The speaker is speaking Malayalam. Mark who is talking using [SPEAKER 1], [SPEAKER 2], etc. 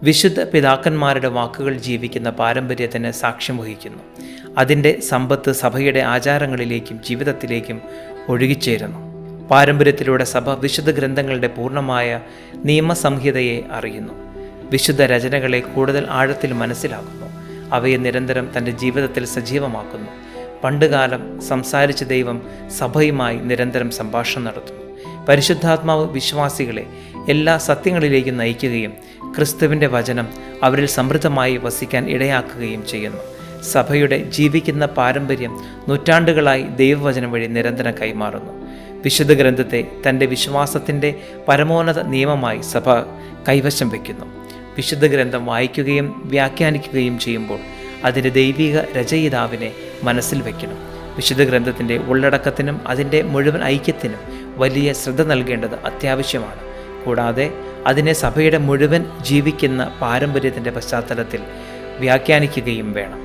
[SPEAKER 1] വിശുദ്ധ പിതാക്കന്മാരുടെ വാക്കുകൾ ജീവിക്കുന്ന പാരമ്പര്യത്തിന് സാക്ഷ്യം വഹിക്കുന്നു. അതിൻ്റെ സമ്പത്ത് സഭയുടെ ആചാരങ്ങളിലേക്കും ജീവിതത്തിലേക്കും ഒഴുകിച്ചേരുന്നു. പാരമ്പര്യത്തിലൂടെ സഭ വിശുദ്ധ ഗ്രന്ഥങ്ങളുടെ പൂർണ്ണമായ നിയമസംഹിതയെ അറിയുന്നു. വിശുദ്ധ രചനകളെ കൂടുതൽ ആഴത്തിൽ മനസ്സിലാക്കുന്നു. അവയെ നിരന്തരം തൻ്റെ ജീവിതത്തിൽ സജീവമാക്കുന്നു. പണ്ടുകാലം സംസാരിച്ച ദൈവം സഭയുമായി നിരന്തരം സംഭാഷണം നടത്തുന്നു. പരിശുദ്ധാത്മാവ് വിശ്വാസികളെ എല്ലാ സത്യങ്ങളിലേക്കും നയിക്കുകയും ക്രിസ്തുവിൻ്റെ വചനം അവരിൽ സമൃദ്ധമായി വസിക്കാൻ ഇടയാക്കുകയും ചെയ്യുന്നു. സഭയുടെ ജീവിക്കുന്ന പാരമ്പര്യം നൂറ്റാണ്ടുകളായി ദൈവവചനം വഴി നിരന്തരം കൈമാറുന്നു. വിശുദ്ധ ഗ്രന്ഥത്തെ തൻ്റെ വിശ്വാസത്തിൻ്റെ പരമോന്നത നിയമമായി സഭ കൈവശം വയ്ക്കുന്നു. വിശുദ്ധ ഗ്രന്ഥം വായിക്കുകയും വ്യാഖ്യാനിക്കുകയും ചെയ്യുമ്പോൾ അതിൻ്റെ ദൈവിക രചയിതാവിനെ മനസ്സിൽ വയ്ക്കണം. വിശുദ്ധ ഗ്രന്ഥത്തിൻ്റെ ഉള്ളടക്കത്തിനും അതിൻ്റെ മുഴുവൻ ഐക്യത്തിനും വലിയ ശ്രദ്ധ നൽകേണ്ടത് അത്യാവശ്യമാണ്. കൂടാതെ അതിനെ സഭയുടെ മുഴുവൻ ജീവിക്കുന്ന പാരമ്പര്യത്തിൻ്റെ പശ്ചാത്തലത്തിൽ വ്യാഖ്യാനിക്കുകയും വേണം.